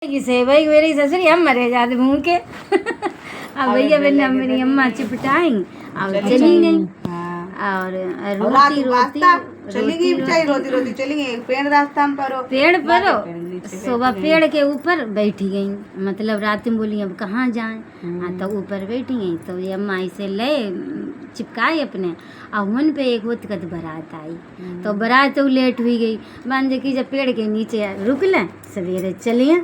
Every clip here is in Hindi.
से भाई मेरी ससुरी हम मरे जाते भूखे। अब भैया मैंने मेरी अम्मा चिपटाई और चली गई और रोती रोती चली गई बेचारी रोती रोती चली गई। पेड़ रास्ता में पेड़ पर सुबह पेड़ के ऊपर बैठी गई, मतलब रात में बोली अब कहाँ जाएं। तो ऊपर बैठी गई तो ये अम्मा इसे ले चिपकाए अपने और उन पे एक होत कद बारात आई तो बारात तो लेट हुई गई। मान कि जब पेड़ के नीचे रुक लें सवेरे चलिए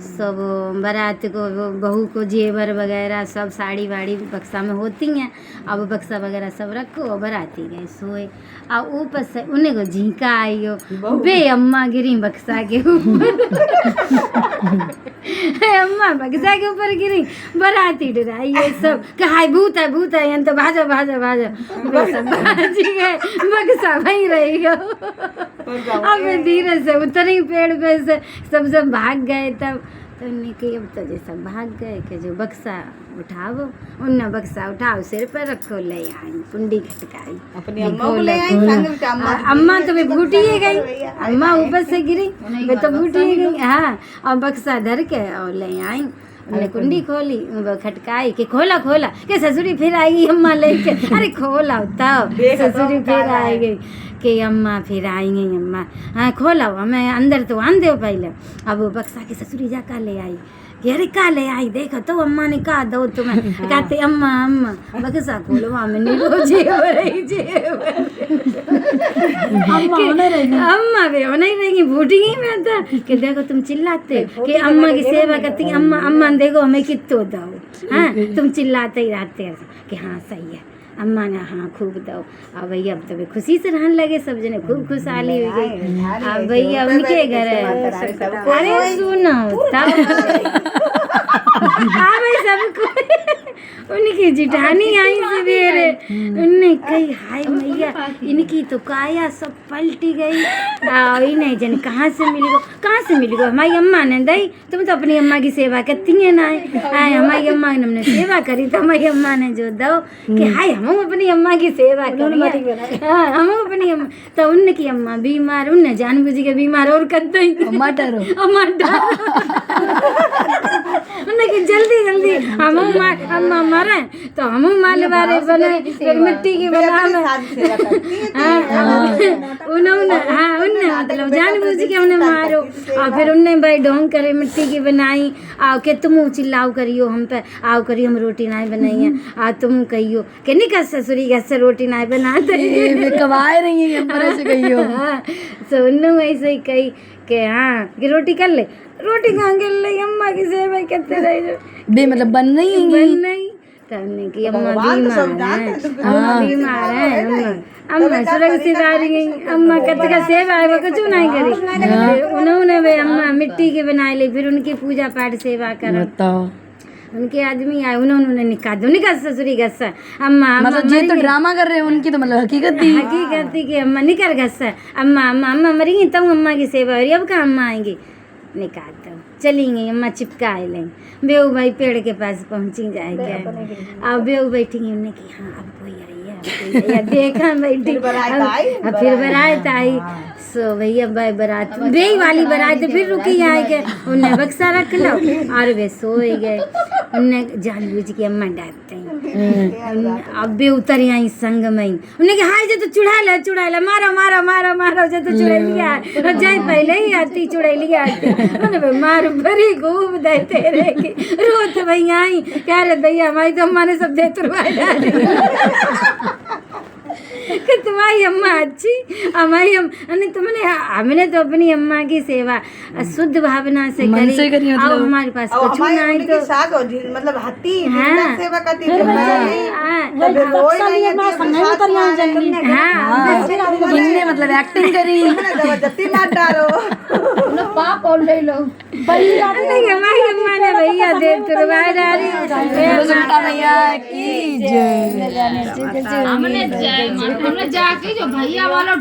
सब बारात को बहू को जेवर वगैरह सब साड़ी वाड़ी बक्सा में होती हैं। अब बक्सा वगैरह सब रखो और बाराती गए सोए और ऊपर से उन्हें को झींका आई हो बे अम्मा गिरी बक्सा के ऊपर। अम्मा बक्सा के ऊपर गिरी बाराती डराई ये सब कहा भूत है तो भाजा भाजा भाजा भाजी गए बक्सा वहीं रही गो। अब धीरे से उतरी पेड़ पे से सब भाग गए। तब तो उन्हें कही अब तो जैसा भाग गए कि जो बक्सा उठाओ उनने बक्सा उठाओ सिर पर रखो ले आई कुंडी खटकाई अपनी अम्मा को ले आई। अम्मा तो वे बूटी गई, अम्मा ऊपर से गिरी वे तो बूटी गई। हाँ और बक्सा धर के और ले आई उन्हें कुंडी खोली खटकाई कि खोला खोला कि ससुरी फिर आई अम्मा लेके। अरे खोला तब ससुरी फिर आई गई कि अम्मा फिर आई गई अम्मा। हाँ खोला मैं अंदर तो आन दो पहले। अब वो बक्सा की ससुरी जा का ले आई कि अरे का ले आई देखो तो अम्मा ने कहा दो तुम्हें कहते अम्मा अम्मा बक्सा खोलो मैंने अम्मा वे नहीं रहेंगी बूटी गई मैं था कि देखो तुम चिल्लाते कि अम्मा की सेवा करती अम्मा अम्मा देखो हमें कितो दो। हाँ तुम चिल्लाते ही रहते कि हाँ सही है अम्मा ने हाँ खूब दो। अब भैया अब तो खुशी से रहने लगे सब जने खूब खुशहाली हो गई। अब भैया उनके घर अरे सुनो सबको उनकी जिठानी आई सवेरे उनने कही हाय मैया इनकी तो काया सब पलटी गई। इन्हें जन कहाँ से मिली गो हमारी अम्मा ने दई तुम तो अपनी अम्मा की सेवा करती है ना आए हमारी अम्मा ने हमने सेवा करी तो हमारी अम्मा ने जो दो कि हाय हम अपनी अम्मा की सेवा करी। हाँ हम अपनी अम्मा तो उनकी अम्मा बीमार उनने जानबूझ के बीमार और कर दी उनकी जल्दी जल्दी हम अम्मा मरे तो हम माल बारे बने फिर मिट्टी की बना उन्हें मतलब जानबूझ के उन्हें मारो और फिर उनने भाई ढोंग करे मिट्टी की बनाई आओ के तुम चिल्लाओ करियो हम पे आओ करियो हम रोटी ना बनाई है आ तुम कहियो कि निकल ससुरी घर से रोटी ना बनाते कमाए रही है से कहियो। हाँ तो उन्होंने ऐसे ही कही कि हाँ कि रोटी कर ले रोटी कहाँ कर ले अम्मा की सेवा करते रहे बे मतलब बन नहीं करने की अम्मा बीमार है अम्मा सुरक्षित आ रही गई अम्मा कत का सेवा है वो कुछ नहीं करी उन्होंने वे अम्मा मिट्टी के बनाए ले फिर उनकी पूजा पाठ सेवा करा उनके आदमी आए उन्होंने निकाह ससुरी गस्सा अम्मा मतलब ये तो ड्रामा कर रहे हैं उनकी तो मतलब हकीकत थी कि अम्मा निकल गस्सा अम्मा अम्मा अम्मा मरेंगी तब अम्मा की सेवा हो रही अब कहाँ अम्मा आएंगी निकाह तब चली गई अम्मा चिपका लेंगे बेऊ भाई पेड़ के पास पहुँची जाएंगे अब बेऊ बैठेंगी उन्हें कि हाँ अब कोई आई है देखा बैठी फिर बारात आई सो भैया भाई बारात बे वाली बारात फिर रुकी आए के उन्हें बक्सा रख लो और वे सो गए उन्हें जानबूझ के अम्मा डांटते अब भी उतर आई संग में उन्हें कहा हाय जो तो चुड़ा ले मारो मारो मारो मारो जो तो चुड़ैलिया जाए पहले ही आती चुड़ैलिया आती उन्हें मारो भरी खूब देते रहे रोत भैया आई क्या रे भैया हमारी तो अम्मा ने सब दे तुरवाई डाली कि तुम्हारी अम्मा अच्छी हमारी तुमने हमने तो अपनी अम्मा की सेवा शुद्ध भावना से करी अब हमारे पास कुछ नहीं तो मतलब हत्ती सेवा करती मतलब एक्टिंग करी जबरदस्ती मार डालो पाप और ले लो हमारी अम्मा ने भैया दे तुरवाई डाली भैया की जय हमने जाके जो भैया वालों